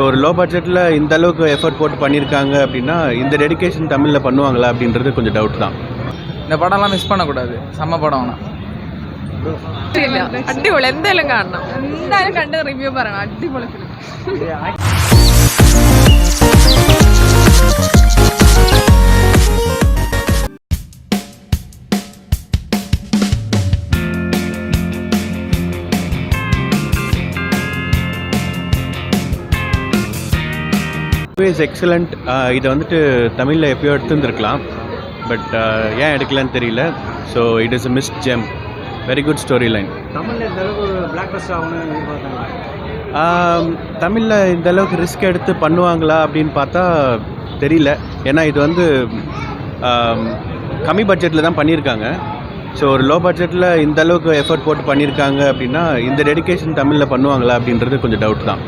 ஒரு லோ பட்ஜெட்டில் இந்த அளவுக்கு எஃபர்ட் போட்டு பண்ணியிருக்காங்க அப்படின்னா இந்த டெடிகேஷன் தமிழில் பண்ணுவாங்களா அப்படின்றது கொஞ்சம் டவுட் தான். இந்த படம்லாம் மிஸ் பண்ணக்கூடாது. செம்ம படம். ஆனால் അടിപൊളി എന്തായാലും കാണണം. എന്തായാലും കണ്ട് റിവ്യൂ പറയണം. അടിപൊളി ഫിലിം. Is excellent. இதை வந்துட்டு தமிழில் எப்பயோ எடுத்துருந்துருக்கலாம், பட் ஏன் எடுக்கலன்னு தெரியல. So it is a missed gem. Very good story line. தமிழில் இந்த அளவுக்கு ரிஸ்க் எடுத்து பண்ணுவாங்களா அப்படின்னு பார்த்தா தெரியல. ஏன்னா இது வந்து கம்மி பட்ஜெட்டில் தான் பண்ணியிருக்காங்க. ஸோ ஒரு லோ பட்ஜெட்டில் இந்த அளவுக்கு எஃபர்ட் போட்டு பண்ணியிருக்காங்க அப்படின்னா இந்த டெடிகேஷன் தமிழில் பண்ணுவாங்களா அப்படின்றது கொஞ்சம் டவுட் தான்.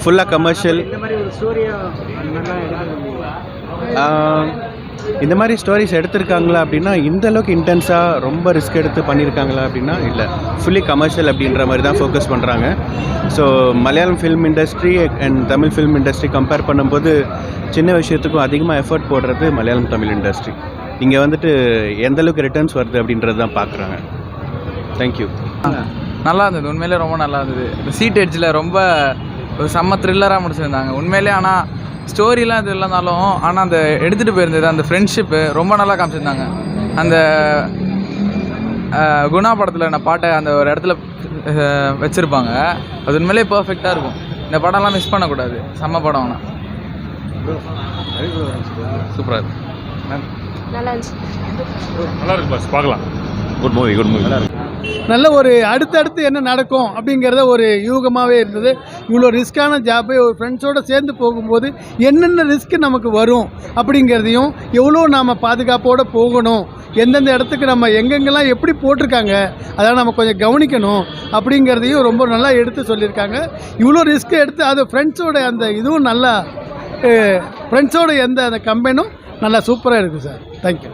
ஃபுல்லாக கமர்ஷியல். இந்த மாதிரி ஸ்டோரிஸ் எடுத்திருக்காங்களா அப்படின்னா இந்த அளவுக்கு இன்டென்ஸாக ரொம்ப ரிஸ்க் எடுத்து பண்ணியிருக்காங்களா அப்படின்னா இல்லை. ஃபுல்லி கமர்ஷியல் அப்படின்ற மாதிரி தான் ஃபோக்கஸ் பண்ணுறாங்க. So Malayalam film industry and Tamil film industry compare பண்ணும்போது சின்ன விஷயத்துக்கும் அதிகமாக எஃபர்ட் போடுறது மலையாளம் தமிழ் இண்டஸ்ட்ரி. இங்கே வந்துட்டு எந்தளவுக்கு ரிட்டர்ன்ஸ் வருது அப்படின்றது தான் பார்க்குறாங்க. தேங்க்யூ. நல்லா இருந்தது. உண்மையிலே ரொம்ப நல்லா இருந்தது. இந்த சீட் எட்ஜில் ரொம்ப ஒரு செம்ம த்ரில்லராக முடிச்சிருந்தாங்க உண்மையிலே. ஆனால் ஸ்டோரிலாம் இது இல்லைனாலும் ஆனால் அந்த எடுத்துகிட்டு போயிருந்தது அந்த ஃப்ரெண்ட்ஷிப்பு ரொம்ப நல்லா காமிச்சிருந்தாங்க. அந்த குணா படத்தில் நான் பாட்டை அந்த ஒரு இடத்துல வச்சுருப்பாங்க. அது உண்மையிலே பர்ஃபெக்டாக இருக்கும். இந்த படம்லாம் மிஸ் பண்ணக்கூடாது. செம்ம படம். ஆனால் சூப்பராக இருக்கு. நல்லா இருந்துச்சு. நல்லா இருக்கு பாஸ், பார்க்கலாம். Good movie, good movie. நல்லா இருக்கு. நல்ல ஒரு அடுத்தடுத்து என்ன நடக்கும் அப்படிங்கிறத ஒரு யூகமாகவே இருந்தது. இவ்வளோ ரிஸ்க்கான ஜாப்பை ஒரு ஃப்ரெண்ட்ஸோடு சேர்ந்து போகும்போது என்னென்ன ரிஸ்க்கு நமக்கு வரும் அப்படிங்கிறதையும், எவ்வளோ நாம் பாதுகாப்போடு போகணும், எந்தெந்த இடத்துக்கு நம்ம எங்கெங்கெல்லாம் எப்படி போட்டிருக்காங்க அதெல்லாம் நம்ம கொஞ்சம் கவனிக்கணும் அப்படிங்கிறதையும் ரொம்ப நல்லா எடுத்து சொல்லியிருக்காங்க. இவ்வளோ ரிஸ்க் எடுத்து அது ஃப்ரெண்ட்ஸோட அந்த இதுவும் நல்லா, ஃப்ரெண்ட்ஸோட எந்த அந்த கம்பெனும் நல்லா சூப்பராக இருக்குது சார். தேங்க்யூ.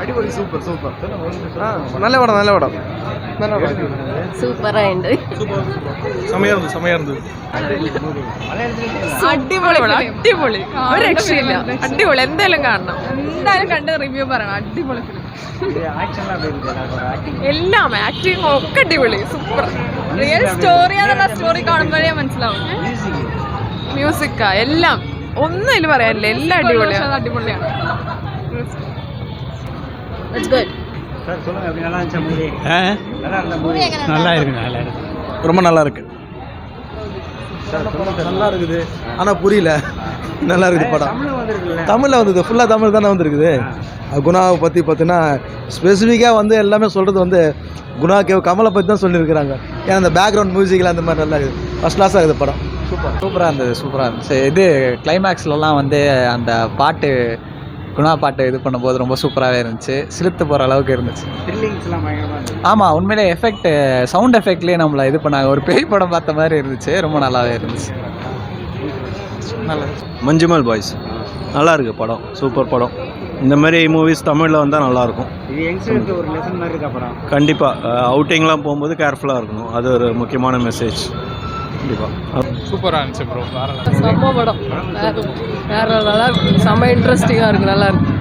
அடிப்பொலி. Super super. நல்ல படம், நல்ல படம். സൂപ്പറായി ഉണ്ട്. സമയം ഇരുന്നത്. അടിപൊളി അടിപൊളി. ഒരു രക്ഷയില്ല. അടിപൊളി. എന്തായാലും കാണണം. എന്തായാലും കണ്ട് റിവ്യൂ പറയണം. അടിപൊളി ഫിലിം. എല്ലാം ആക്ടിങ് ഒക്കെ അടിപൊളി. സൂപ്പർ. റിയൽ സ്റ്റോറിയാണെന്നുള്ള സ്റ്റോറി കാണുമ്പോഴേ മനസ്സിലാവും. മ്യൂസിക്കാ എല്ലാം ഒന്നും ഇതിൽ പറയാനില്ല. എല്ലാം അടിപൊളിയാണ്. അടിപൊളിയാണ്. நல்லா இருக்கு. நல்லா இருக்கு. ரொம்ப நல்லா இருக்கு. நல்லா இருக்குது. ஆனால் புரியல. நல்லா இருக்குது படம். தமிழில் வந்தது. ஃபுல்லாக தமிழ் தானே வந்துருக்குது. குணாவை பற்றி பார்த்தீங்கன்னா ஸ்பெசிஃபிக்காக வந்து எல்லாமே சொல்கிறது வந்து குணாக்கு கமலை பற்றி தான் சொல்லியிருக்கிறாங்க. ஏன்னா அந்த பேக்ரவுண்ட் மியூசிக்கில் அந்த மாதிரி நல்லா இருக்குது. ஃபஸ்ட் கிளாஸாக இருக்குது படம். சூப்பராக இருந்தது. சூப்பராக இருந்துச்சு. இது கிளைமேக்ஸ்லலாம் வந்து அந்த பாட்டு குணா பாட்டு இது பண்ணும்போது ரொம்ப சூப்பராகவே இருந்துச்சு. சிலுத்து போகிற அளவுக்கு இருந்துச்சு. ஆமாம், உண்மையிலே எஃபெக்ட், சவுண்ட் எஃபெக்ட்லேயே நம்மளை இது பண்ணாங்க. ஒரு பேய் படம் பார்த்த மாதிரி இருந்துச்சு. ரொம்ப நல்லாவே இருந்துச்சு. நல்லா மஞ்சுமல் பாய்ஸ் நல்லா இருக்குது படம். சூப்பர் படம். இந்த மாதிரி மூவிஸ் தமிழில் வந்தால் நல்லாயிருக்கும். கண்டிப்பாக அவுட்டிங்லாம் போகும்போது கேர்ஃபுல்லாக இருக்கணும். அது ஒரு முக்கியமான மெசேஜ். கண்டிப்பாக சூப்பராக இருந்துச்சு ப்ரோ. செம்ம படம். வேற நல்லா இருக்கு. செம்ம இன்ட்ரெஸ்டிங்காக இருக்குது. நல்லா இருக்கு.